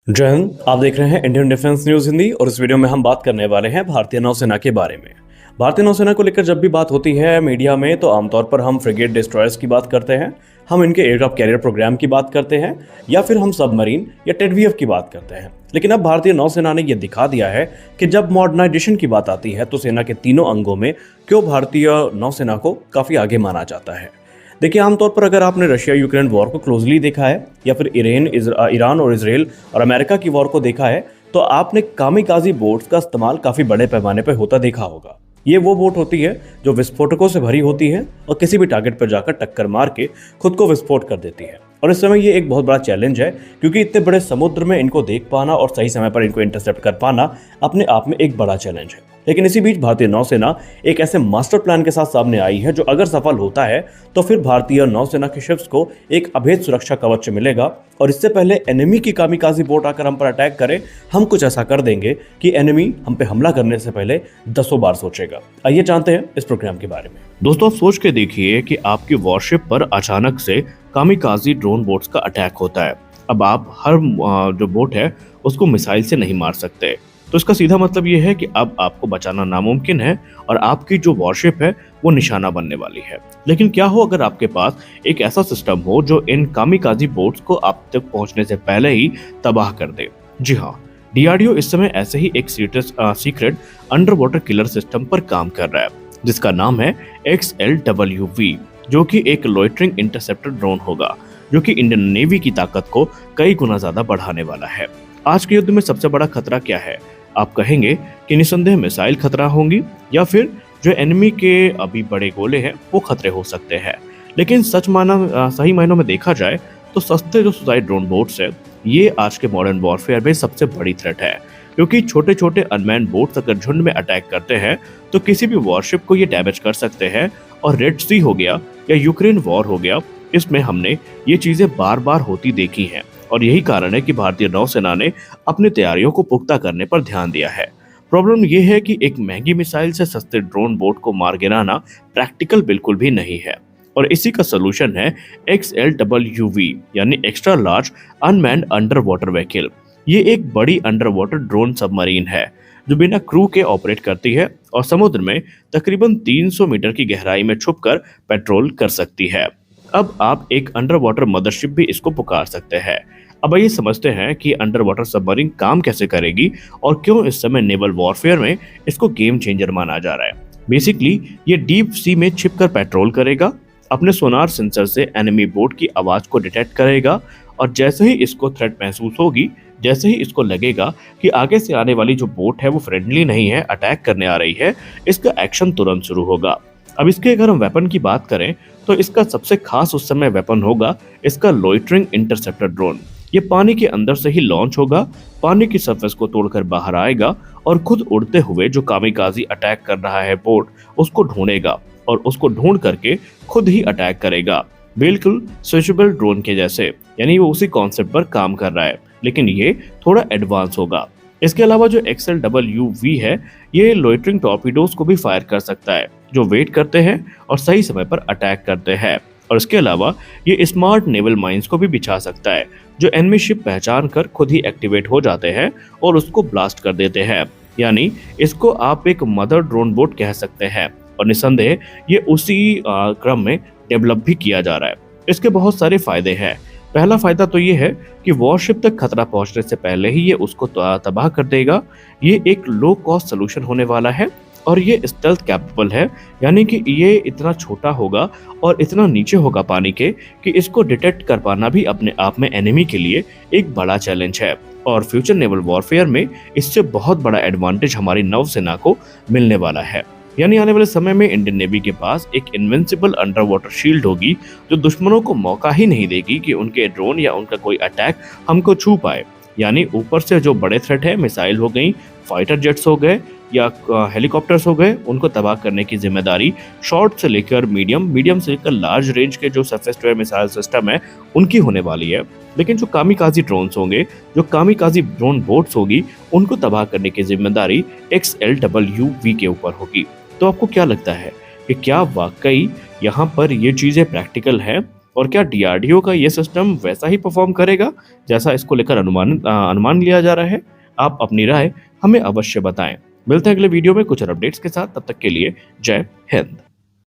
जय हिंद। आप देख रहे हैं इंडियन डिफेंस न्यूज हिंदी और इस वीडियो में हम बात करने वाले हैं भारतीय नौसेना के बारे में। भारतीय नौसेना को लेकर जब भी बात होती है मीडिया में तो आमतौर पर हम फ्रिगेट डिस्ट्रॉयर्स की बात करते हैं, हम इनके एयरक्राफ्ट कैरियर प्रोग्राम की बात करते हैं या फिर हम सबमरीन या टेडवीएफ की बात करते हैं। लेकिन अब भारतीय नौसेना ने यह दिखा दिया है कि जब मॉडर्नाइजेशन की बात आती है तो सेना के तीनों अंगों में क्यों भारतीय नौसेना को काफी आगे माना जाता है। देखिए, आमतौर पर अगर आपने रशिया यूक्रेन वॉर को क्लोजली देखा है या फिर ईरान और इसराइल और अमेरिका की वॉर को देखा है तो आपने कामिकाजी बोट्स का इस्तेमाल काफी बड़े पैमाने पर होता देखा होगा। ये वो बोट होती है जो विस्फोटकों से भरी होती है और किसी भी टारगेट पर जाकर टक्कर मार के खुद को विस्फोट कर देती है। और इस समय ये एक बहुत बड़ा चैलेंज है क्योंकि इतने बड़े समुद्र में इनको देख पाना और सही समय पर इनको इंटरसेप्ट कर पाना अपने आप में एक बड़ा चैलेंज है। लेकिन इसी बीच भारतीय नौसेना एक ऐसे मास्टर प्लान के साथ सामने आई है जो अगर सफल होता है तो फिर भारतीय नौसेना के शिप्स को एक अभेद सुरक्षा कवच मिलेगा और इससे पहले एनिमी की कामिकाजी बोट आकर हम पर अटैक करे, हम कुछ ऐसा कर देंगे कि एनिमी हम पे हमला करने से पहले दसों बार सोचेगा। आइए जानते हैं इस प्रोग्राम के बारे में। दोस्तों, आप सोच के देखिए कि आपकी वॉरशिप पर अचानक से कामिकाजी ड्रोन बोट्स का अटैक होता है। अब आप हर जो बोट है उसको मिसाइल से नहीं मार सकते, तो इसका सीधा मतलब ये है कि अब आपको बचाना नामुमकिन है और आपकी जो वॉरशिप है वो निशाना बनने वाली है। लेकिन क्या हो अगर आपके पास एक ऐसा सिस्टम हो जो इन कामिकाजी बोट्स को आप तक पहुंचने से पहले ही तबाह कर दे। जी हाँ, डीआरडीओ इस समय ऐसे ही एक secret under water killer system पर काम कर रहा है जिसका नाम है XLWV, जो कि एक लोइटरिंग इंटरसेप्टर ड्रोन होगा जो कि इंडियन नेवी की ताकत को कई गुना ज्यादा बढ़ाने वाला है। आज के युद्ध में सबसे बड़ा खतरा क्या है? आप कहेंगे कि निसंदेह मिसाइल खतरा होंगी या फिर जो एनिमी के अभी बड़े गोले हैं वो खतरे हो सकते हैं। लेकिन सही मायनों में देखा जाए तो सस्ते जो सुसाइड ड्रोन बोट्स है ये आज के मॉडर्न वॉरफेयर में सबसे बड़ी थ्रेट है, क्योंकि छोटे छोटे अनमैन बोट्स अगर झुंड में अटैक करते हैं तो किसी भी वॉरशिप को ये डैमेज कर सकते हैं। और रेड सी हो गया या यूक्रेन वॉर हो गया, इसमें हमने ये चीजें बार बार होती देखी हैं और यही कारण है कि भारतीय नौसेना ने अपनी तैयारियों को पुख्ता करने पर ध्यान दिया है। प्रॉब्लम यह है कि एक महंगी मिसाइल से सस्ते ड्रोन बोट को मार गिराना प्रैक्टिकल बिल्कुल भी नहीं है और इसी का सोल्यूशन है XLWV यानी extra large unmanned under water vehicle. ये एक बड़ी अंडर वाटर ड्रोन सबमरीन है जो बिना क्रू के ऑपरेट करती है और समुद्र में तकरीबन 300 मीटर की गहराई में छुपकर पेट्रोल कर सकती है। अब आप एक अंडर वाटर मदरशिप भी इसको पुकार सकते हैं। अब आइए समझते हैं कि अंडर वाटर सबमरीन काम कैसे करेगी और क्यों इस समय नेवल वॉरफेयर में इसको गेम चेंजर माना जा रहा है। बेसिकली ये डीप सी में छिपकर पेट्रोल करेगा, अपने सोनार सेंसर से एनिमी बोट की आवाज को डिटेक्ट करेगा और जैसे ही इसको थ्रेट महसूस होगी, जैसे ही इसको लगेगा कि आगे से आने वाली जो बोट है वो फ्रेंडली नहीं है, अटैक करने आ रही है, इसका एक्शन तुरंत शुरू होगा। अब इसके अगर हम वेपन की बात करें तो इसका सबसे खास उस समय वेपन होगा इसका लोइटरिंग इंटरसेप्टर ड्रोन। ये पानी के अंदर से ही लॉन्च होगा, पानी की सरफेस को तोड़कर बाहर आएगा और खुद उड़ते हुए जो कामिकाजी अटैक कर रहा है बोट उसको ढूंढेगा और उसको ढूंढ करके खुद ही अटैक करेगा, बिल्कुल स्विचेबल ड्रोन के जैसे। यानी वो उसी कॉन्सेप्ट पर काम कर रहा है, लेकिन ये थोड़ा एडवांस होगा। इसके अलावा जो XLWV है ये लोइटरिंग टॉर्पीडोज को भी फायर कर सकता है जो वेट करते हैं और सही समय पर अटैक करते हैं। और इसके अलावा ये स्मार्ट नेवल माइंस को भी बिछा सकता है जो एनिमी शिप पहचान कर खुद ही एक्टिवेट हो जाते हैं और उसको ब्लास्ट कर देते हैं। यानी इसको आप एक मदर ड्रोन बोट कह सकते हैं और निसंदेह ये उसी क्रम में डेवलप भी किया जा रहा है। इसके बहुत सारे फायदे हैं। पहला फायदा तो ये है कि वॉरशिप तक खतरा पहुंचने से पहले ही ये उसको तबाह कर देगा। ये एक लो कॉस्ट सोल्यूशन होने वाला है और ये स्टेल्थ कैपेबल है, यानी कि ये इतना छोटा होगा और इतना नीचे होगा पानी के कि इसको डिटेक्ट कर पाना भी अपने आप में एनिमी के लिए एक बड़ा चैलेंज है। और फ्यूचर नेवल वॉरफेयर में इससे बहुत बड़ा एडवांटेज हमारी नौसेना को मिलने वाला है। यानी आने वाले समय में इंडियन नेवी के पास एक इनविंसिबल अंडर वाटर शील्ड होगी जो दुश्मनों को मौका ही नहीं देगी कि उनके ड्रोन या उनका कोई अटैक हमको छू पाए। यानी ऊपर से जो बड़े थ्रेट है, मिसाइल हो गई, फाइटर जेट्स हो गए या हेलीकॉप्टर्स हो गए, उनको तबाह करने की जिम्मेदारी शॉर्ट से लेकर मीडियम से लेकर लार्ज रेंज के जो surface to air missile system है उनकी होने वाली है। लेकिन जो कामिकाजी ड्रोन्स होंगे, जो कामिकाजी ड्रोन बोट्स होगी, उनको तबाह करने की जिम्मेदारी XLWV के ऊपर होगी। तो आपको क्या लगता है कि क्या वाकई यहाँ पर ये चीजें प्रैक्टिकल है और क्या डीआरडीओ का ये सिस्टम वैसा ही परफॉर्म करेगा जैसा इसको लेकर अनुमान लिया जा रहा है? आप अपनी राय हमें अवश्य बताएं। मिलते हैं अगले वीडियो में कुछ और अपडेट्स के साथ, तब तक के लिए जय हिंद।